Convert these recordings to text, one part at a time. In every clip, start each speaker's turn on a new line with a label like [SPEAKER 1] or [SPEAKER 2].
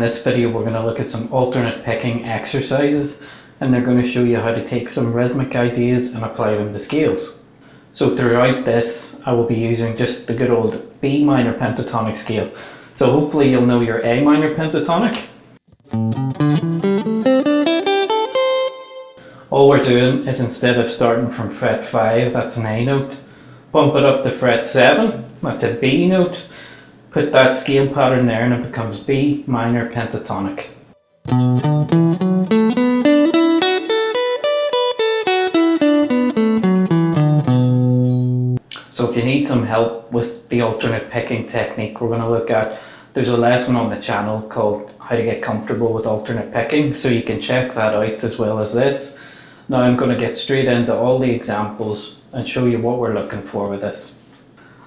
[SPEAKER 1] this video we're going to look at some alternate picking exercises, and they're going to show you how to take some rhythmic ideas and apply them to scales. So throughout this I will be using just the good old B minor pentatonic scale. So hopefully you'll know your A minor pentatonic. All we're doing is, instead of starting from fret 5, that's an A note, bump it up to fret 7, that's a B note, put that scale pattern there and it becomes B minor pentatonic. So if you need some help with the alternate picking technique we're going to look at, there's a lesson on the channel called How to Get Comfortable with Alternate Picking, so you can check that out as well as this. Now I'm going to get straight into all the examples and show you what we're looking for with this.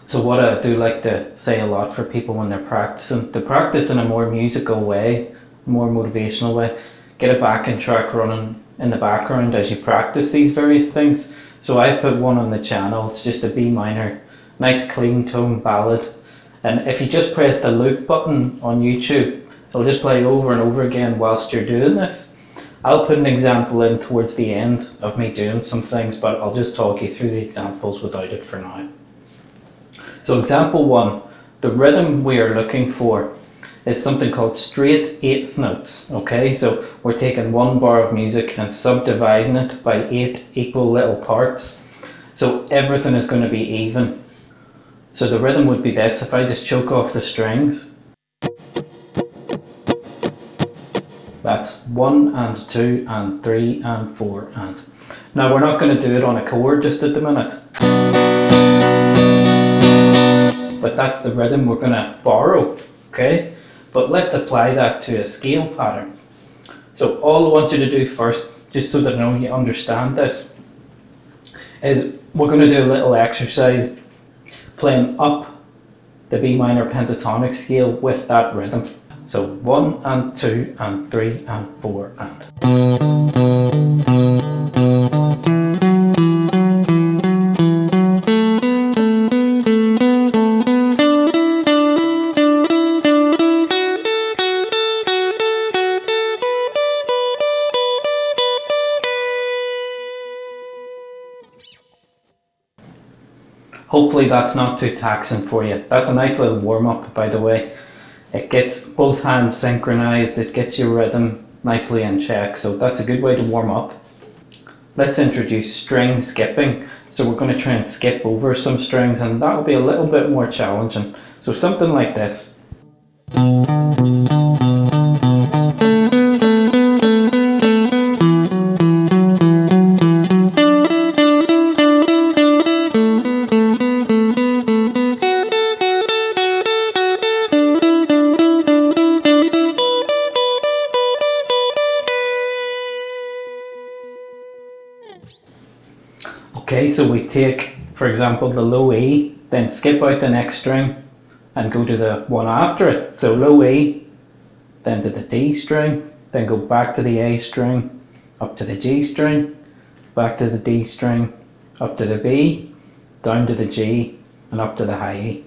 [SPEAKER 1] So what I do like to say a lot for people when they're practicing, to practice in a more musical way, a more motivational way, get a backing track running in the background as you practice these various things. So I've put one on the channel, it's just a B minor, nice clean tone ballad. And if you just press the loop button on YouTube, it'll just play over and over again whilst you're doing this. I'll put an example in towards the end of me doing some things, but I'll just talk you through the examples without it for now. So example 1, the rhythm we are looking for is something called straight eighth notes. Okay, so we're taking one bar of music and subdividing it by 8 equal little parts. So everything is going to be even. So the rhythm would be this, if I just choke off the strings. That's 1 and 2 and 3 and 4 and. Now we're not going to do it on a chord just at the minute. But that's the rhythm we're going to borrow, okay? But let's apply that to a scale pattern. So all I want you to do first, just so that I know you understand this, is we're going to do a little exercise playing up the B minor pentatonic scale with that rhythm. So 1 and 2 and 3 and 4 and. Hopefully that's not too taxing for you. That's a nice little warm-up, by the way. It gets both hands synchronized, it gets your rhythm nicely in check, so that's a good way to warm up. Let's introduce string skipping. So we're going to try and skip over some strings, and that'll be a little bit more challenging. So something like this. Okay, so we take, for example, the low E, then skip out the next string and go to the one after it. So low E, then to the D string, then go back to the A string, up to the G string, back to the D string, up to the B, down to the G, and up to the high E.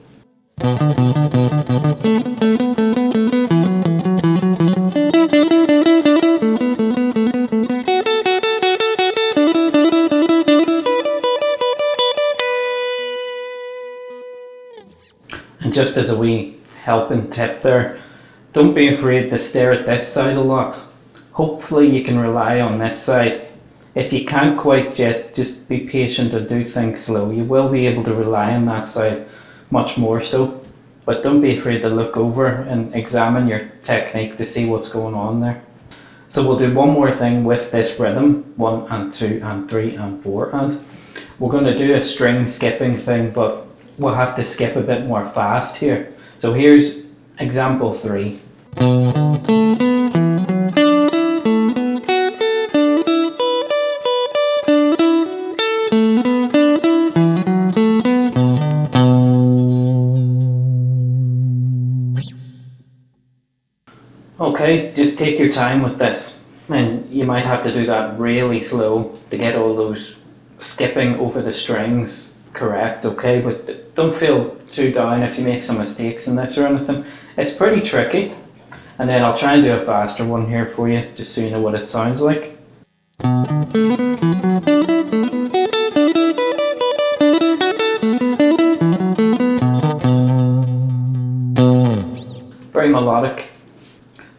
[SPEAKER 1] And just as a wee helping tip there, don't be afraid to stare at this side a lot. Hopefully you can rely on this side. If you can't quite yet, just be patient and do things slow. You will be able to rely on that side much more so. But don't be afraid to look over and examine your technique to see what's going on there. So we'll do one more thing with this rhythm, 1 and 2 and 3 and 4 and. We're going to do a string skipping thing, but we'll have to skip a bit more fast here. So here's example 3. Okay, just take your time with this, and you might have to do that really slow to get all those skipping over the strings correct, okay? But don't feel too down if you make some mistakes in this or anything. It's pretty tricky. And then I'll try and do a faster one here for you, just so you know what it sounds like. Very melodic.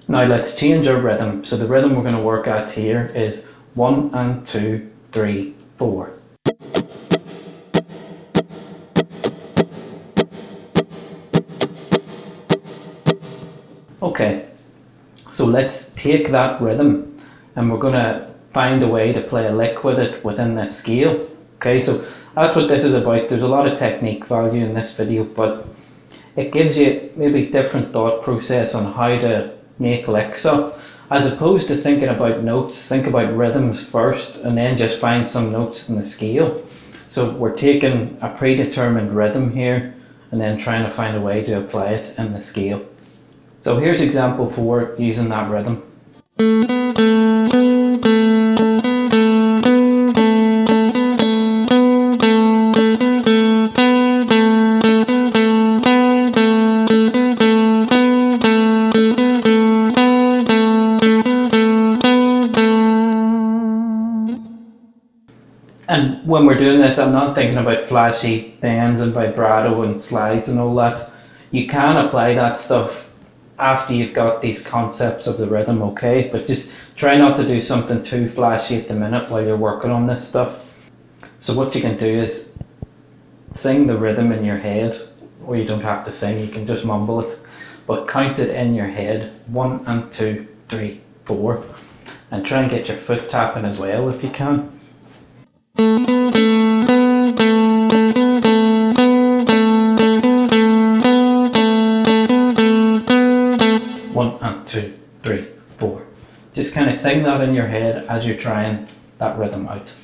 [SPEAKER 1] Now let's change our rhythm. So the rhythm we're going to work at here is 1 and 2, 3, 4. Okay, so let's take that rhythm and we're going to find a way to play a lick with it within this scale. Okay, so that's what this is about. There's a lot of technique value in this video, but it gives you maybe different thought process on how to make licks up. As opposed to thinking about notes, think about rhythms first and then just find some notes in the scale. So we're taking a predetermined rhythm here and then trying to find a way to apply it in the scale. So here's example 4 using that rhythm. And when we're doing this, I'm not thinking about flashy bends and vibrato and slides and all that. You can apply that stuff after you've got these concepts of the rhythm, okay? But just try not to do something too flashy at the minute while you're working on this stuff. So what you can do is sing the rhythm in your head, or you don't have to sing, you can just mumble it. But count it in your head, 1 and 2, 3, 4. And try and get your foot tapping as well if you can. 1 and 2, 3, 4. Just kind of sing that in your head as you're trying that rhythm out.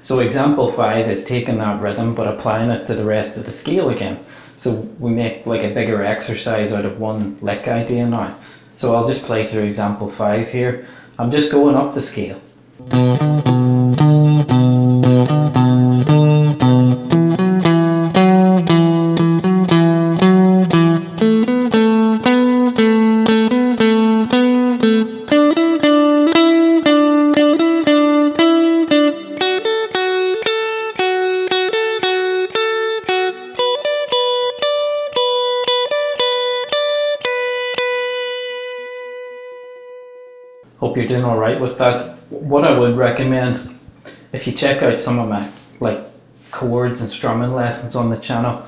[SPEAKER 1] So example 5 is taking that rhythm but applying it to the rest of the scale again. So we make like a bigger exercise out of one lick idea now. So I'll just play through example 5 here. I'm just going up the scale. Hope you're doing alright with that. What I would recommend, if you check out some of my like chords and strumming lessons on the channel,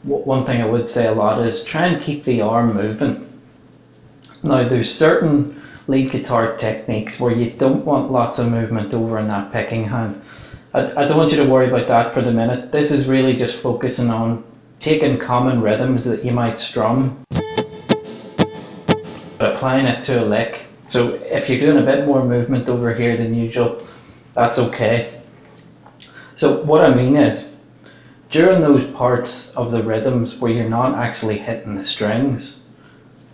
[SPEAKER 1] one thing I would say a lot is try and keep the arm moving. Now there's certain lead guitar techniques where you don't want lots of movement over in that picking hand. I don't want you to worry about that for the minute. This is really just focusing on taking common rhythms that you might strum, but applying it to a lick. So if you're doing a bit more movement over here than usual, that's okay. So what I mean is, during those parts of the rhythms where you're not actually hitting the strings,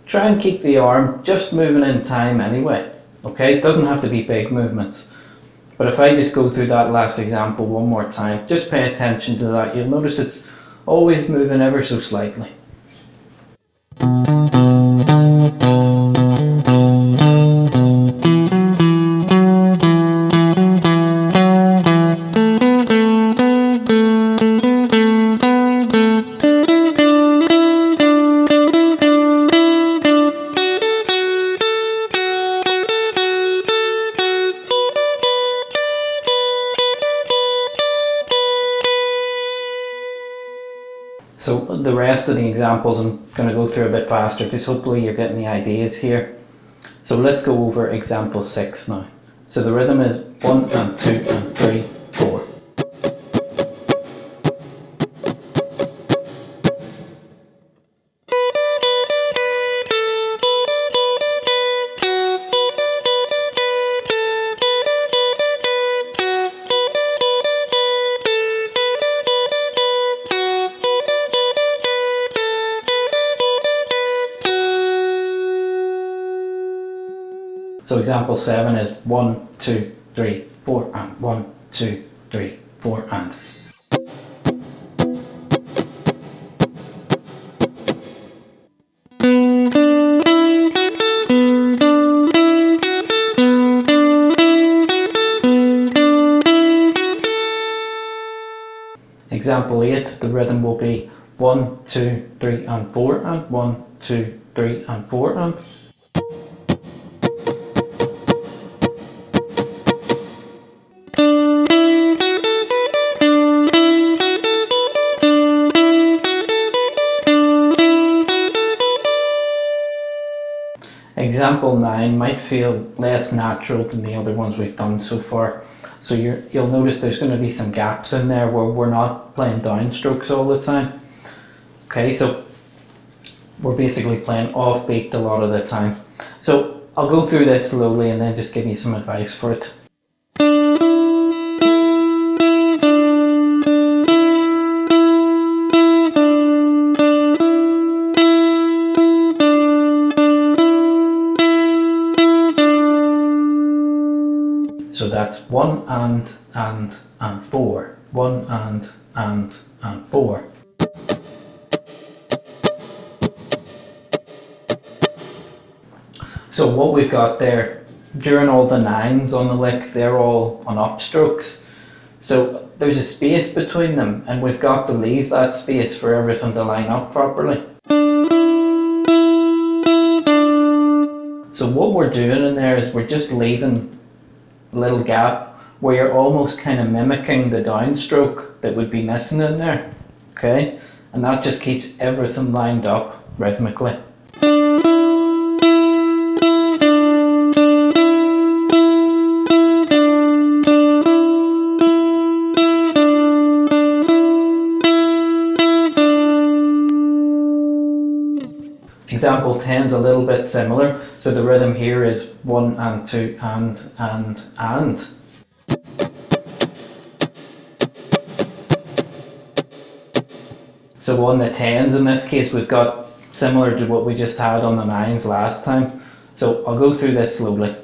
[SPEAKER 1] try and keep the arm just moving in time anyway. Okay, it doesn't have to be big movements. But if I just go through that last example one more time, just pay attention to that. You'll notice it's always moving ever so slightly. So the rest of the examples I'm going to go through a bit faster because hopefully you're getting the ideas here. So let's go over example 6 now. So the rhythm is 1 and 2 and 3, 4. So example 7 is 1, 2, 3, 4 and 1, 2, 3, 4 and. example 8, the rhythm will be 1, 2, 3 and 4 and 1, 2, 3 and 4 and. Example 9 might feel less natural than the other ones we've done so far. So you'll notice there's going to be some gaps in there where we're not playing downstrokes all the time. Okay, so we're basically playing offbeat a lot of the time. So I'll go through this slowly and then just give you some advice for it. So that's 1 and 4. 1 and 4. So what we've got there, during all the 9s on the lick, they're all on upstrokes. So there's a space between them and we've got to leave that space for everything to line up properly. So what we're doing in there is we're just leaving a little gap where you're almost kind of mimicking the downstroke that would be missing in there. Okay? And that just keeps everything lined up rhythmically. Example 10 is a little bit similar. So the rhythm here is 1 and 2 and. So on the 10s in this case we've got similar to what we just had on the 9s last time. So I'll go through this slowly.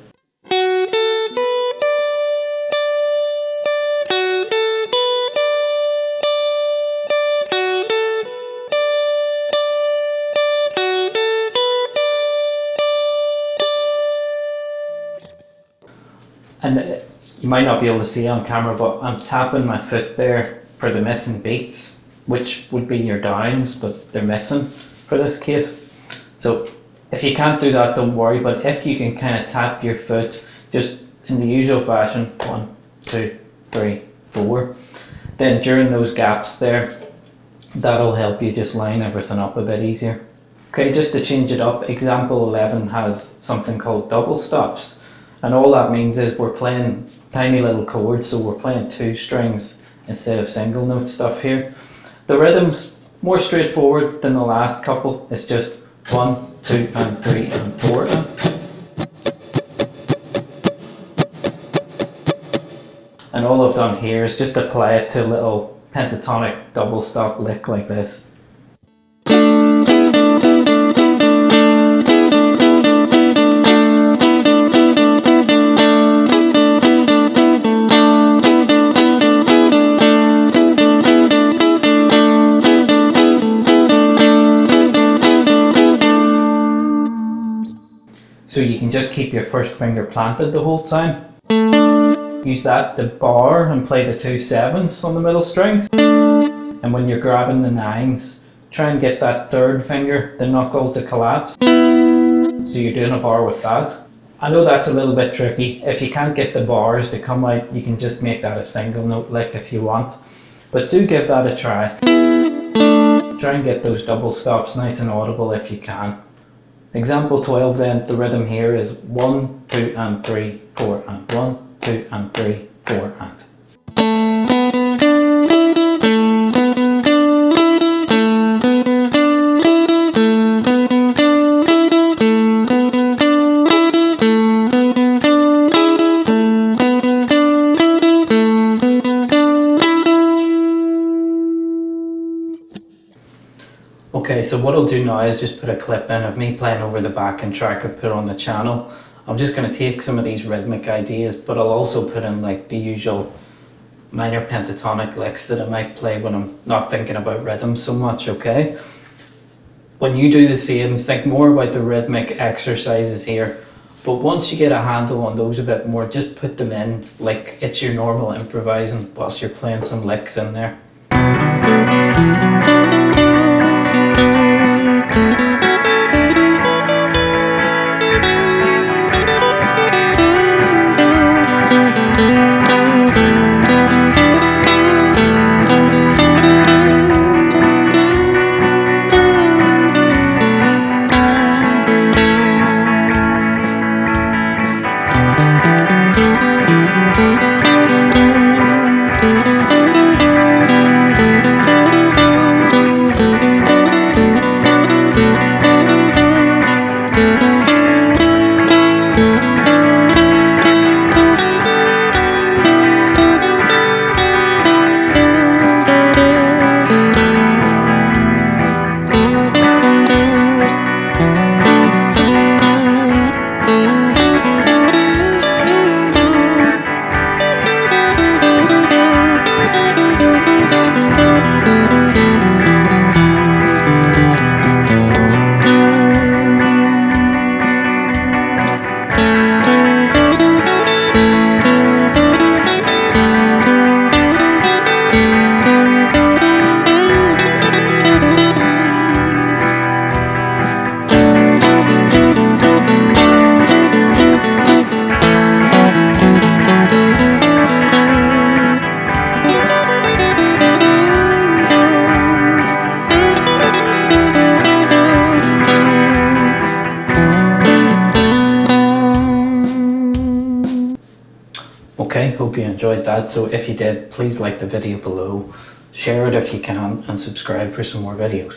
[SPEAKER 1] And you might not be able to see on camera, but I'm tapping my foot there for the missing beats, which would be your downs, but they're missing for this case. So if you can't do that, don't worry, but if you can kind of tap your foot just in the usual fashion, 1, 2, 3, 4, then during those gaps there, that'll help you just line everything up a bit easier. Okay, just to change it up, example 11 has something called double stops. And all that means is we're playing tiny little chords, so we're playing 2 strings instead of single note stuff here. The rhythm's more straightforward than the last couple. It's just 1, 2 and 3 and 4. And all I've done here is just apply it to a little pentatonic double stop lick like this. So you can just keep your first finger planted the whole time. Use that to bar and play the 2 7s on the middle strings. And when you're grabbing the 9s, try and get that third finger, the knuckle, to collapse. So you're doing a bar with that. I know that's a little bit tricky. If you can't get the bars to come out, you can just make that a single note lick if you want. But do give that a try. Try and get those double stops nice and audible if you can. Example 12 then, the rhythm here is 1, 2 and 3, 4 and 1, 2 and 3, 4 and. Okay, so what I'll do now is just put a clip in of me playing over the backing track I've put on the channel. I'm just going to take some of these rhythmic ideas, but I'll also put in like the usual minor pentatonic licks that I might play when I'm not thinking about rhythm so much, okay? When you do the same, think more about the rhythmic exercises here, but once you get a handle on those a bit more, just put them in like it's your normal improvising whilst you're playing some licks in there. Okay, hope you enjoyed that. So if you did, please like the video below, share it if you can, and subscribe for some more videos.